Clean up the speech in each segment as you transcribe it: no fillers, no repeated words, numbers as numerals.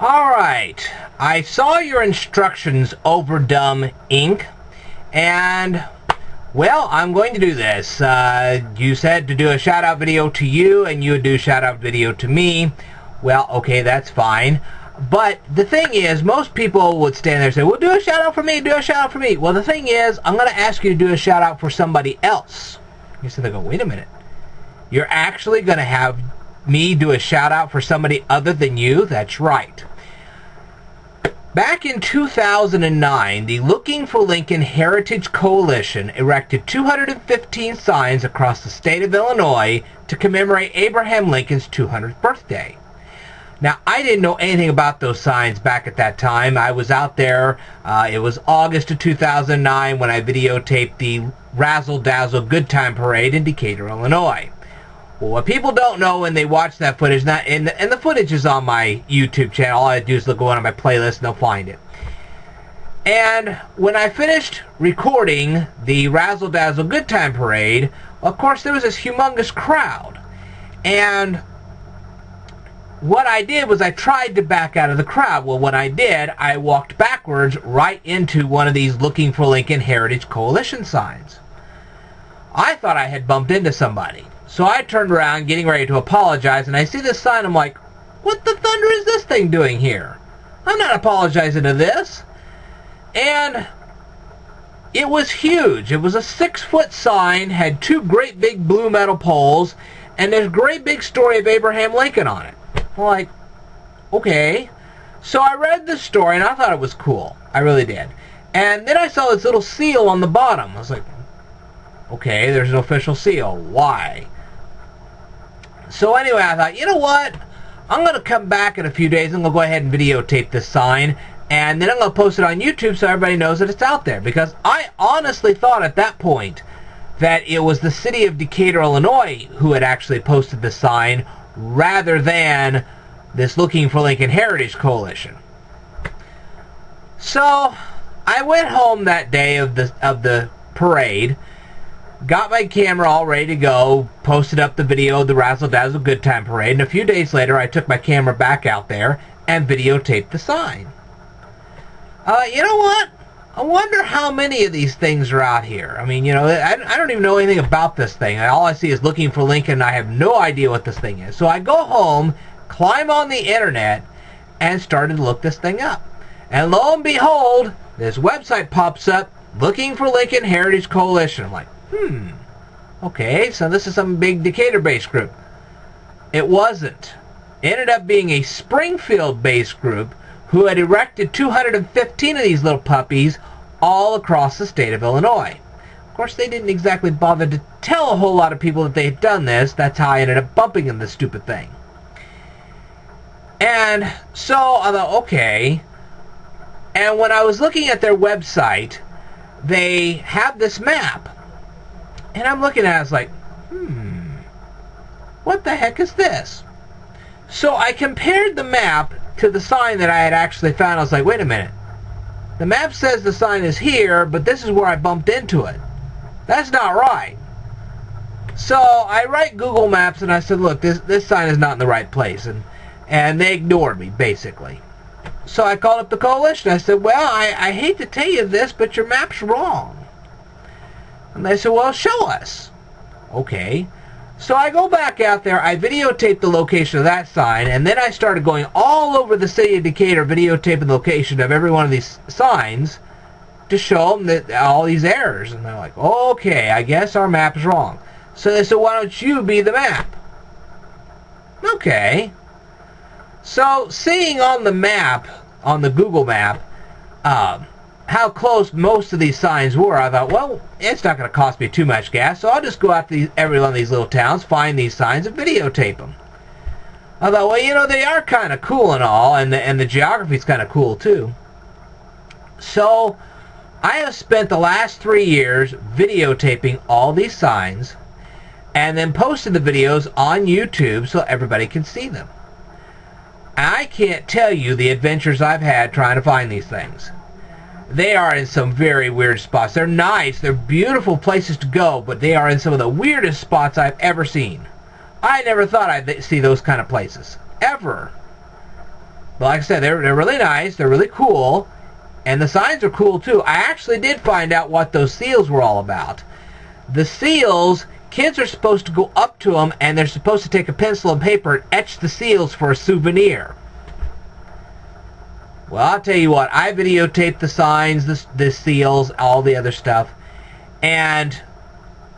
Alright, I saw your instructions, OverDumInc, and, well, I'm going to do this. You said to do a shout-out video to you, and you would do a shout-out video to me. Well, okay, that's fine. But the thing is, most people would stand there and say, well, do a shout-out for me, do a shout-out for me. Well, the thing is, I'm going to ask you to do a shout-out for somebody else. You said, they go, wait a minute. You're actually going to have me do a shout-out for somebody other than you? That's right. Back in 2009, the Looking for Lincoln Heritage Coalition erected 215 signs across the state of Illinois to commemorate Abraham Lincoln's 200th birthday. Now, I didn't know anything about those signs back at that time. I was out there. It was August of 2009 when I videotaped the Razzle Dazzle Good Time Parade in Decatur, Illinois. Well, what people don't know when they watch that footage, and the footage is on my YouTube channel. All I do is go on my playlist and they'll find it. And when I finished recording the Razzle Dazzle Good Time Parade, of course there was this humongous crowd. And what I did was I tried to back out of the crowd. Well, when I did, I walked backwards right into one of these Looking for Lincoln Heritage Coalition signs. I thought I had bumped into somebody. So I turned around, getting ready to apologize, and I see this sign. I'm like, what the thunder is this thing doing here? I'm not apologizing to this. And it was huge. It was a 6-foot sign, had 2 great big blue metal poles, and there's a great big story of Abraham Lincoln on it. I'm like, okay. So I read the story, and I thought it was cool. I really did. And then I saw this little seal on the bottom. I was like, okay, there's an official seal. Why? So anyway, I thought, you know what? I'm going to come back in a few days and I'm going to go ahead and videotape this sign. And then I'm going to post it on YouTube so everybody knows that it's out there. Because I honestly thought at that point that it was the city of Decatur, Illinois who had actually posted the sign rather than this Looking for Lincoln Heritage Coalition. So I went home that day of the parade, got my camera all ready to go, posted up the video of the Razzle Dazzle Good Time Parade, and a few days later I took my camera back out there and videotaped the sign. You know what? I wonder how many of these things are out here. I mean, you know, I don't even know anything about this thing. All I see is Looking for Lincoln, and I have no idea what this thing is. So I go home, climb on the internet, and started to look this thing up. And lo and behold, this website pops up, Looking for Lincoln Heritage Coalition. I'm like, okay, so this is some big Decatur-based group. It wasn't. It ended up being a Springfield-based group who had erected 215 of these little puppies all across the state of Illinois. Of course, they didn't exactly bother to tell a whole lot of people that they had done this. That's how I ended up bumping into this stupid thing. And so I thought, okay. And when I was looking at their website, they have this map. And I'm looking at it, I was like, what the heck is this? So I compared the map to the sign that I had actually found. I was like, wait a minute. The map says the sign is here, but this is where I bumped into it. That's not right. So I write Google Maps and I said, look, this sign is not in the right place. And they ignored me, basically. So I called up the coalition. I said, well, I hate to tell you this, but your map's wrong. And they said, well, show us. Okay. So I go back out there, I videotape the location of that sign, and then I started going all over the city of Decatur videotaping the location of every one of these signs to show them that all these errors. And they're like, okay, I guess our map is wrong. So they said, why don't you be the map? Okay. So seeing on the map, on the Google map, how close most of these signs were, I thought, well, it's not going to cost me too much gas, so I'll just go out to every one of these little towns, find these signs, and videotape them. I thought, well, you know, they are kind of cool and all, and the geography's kind of cool, too. So I have spent the last 3 years videotaping all these signs, and then posted the videos on YouTube so everybody can see them. I can't tell you the adventures I've had trying to find these things. They are in some very weird spots. They're nice, they're beautiful places to go, but they are in some of the weirdest spots I've ever seen. I never thought I'd see those kind of places. Ever. But like I said, they're really nice. They're really cool. And the signs are cool too. I actually did find out what those seals were all about. The seals, kids are supposed to go up to them and they're supposed to take a pencil and paper and etch the seals for a souvenir. Well, I'll tell you what, I videotaped the signs, the seals, all the other stuff, and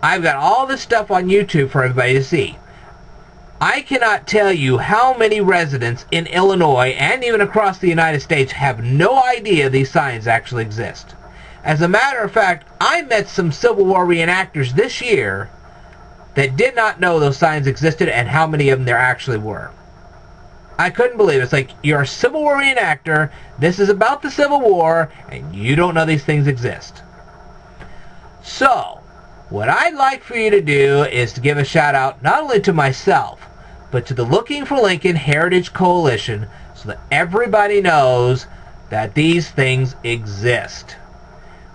I've got all this stuff on YouTube for everybody to see. I cannot tell you how many residents in Illinois and even across the United States have no idea these signs actually exist. As a matter of fact, I met some Civil War reenactors this year that did not know those signs existed and how many of them there actually were. I couldn't believe it. It's like, you're a Civil War reenactor, this is about the Civil War, and you don't know these things exist. So, what I'd like for you to do is to give a shout out not only to myself, but to the Looking for Lincoln Heritage Coalition, so that everybody knows that these things exist.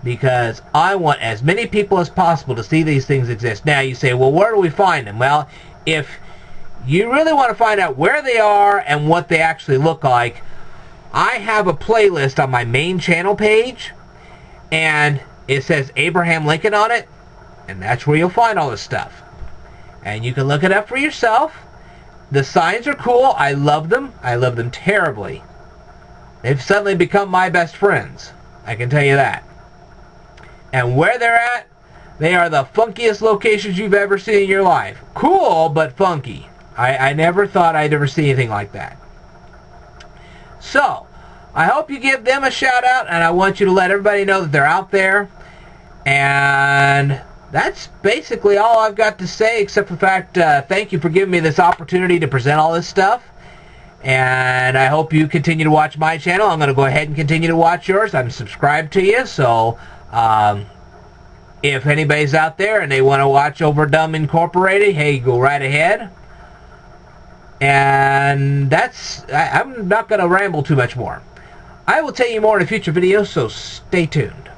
Because I want as many people as possible to see these things exist. Now you say, well, where do we find them? Well, if you really want to find out where they are and what they actually look like, I have a playlist on my main channel page, and it says Abraham Lincoln on it, and that's where you'll find all this stuff. And you can look it up for yourself. The signs are cool. I love them. I love them terribly. They've suddenly become my best friends. I can tell you that. And where they're at, they are the funkiest locations you've ever seen in your life. Cool, but funky. I never thought I'd ever see anything like that. So, I hope you give them a shout out, and I want you to let everybody know that they're out there. And that's basically all I've got to say, except for the fact, thank you for giving me this opportunity to present all this stuff. And I hope you continue to watch my channel. I'm going to go ahead and continue to watch yours. I'm subscribed to you, so if anybody's out there and they want to watch OverDumb Incorporated, hey, go right ahead. And I'm not going to ramble too much more. I will tell you more in a future video, so stay tuned.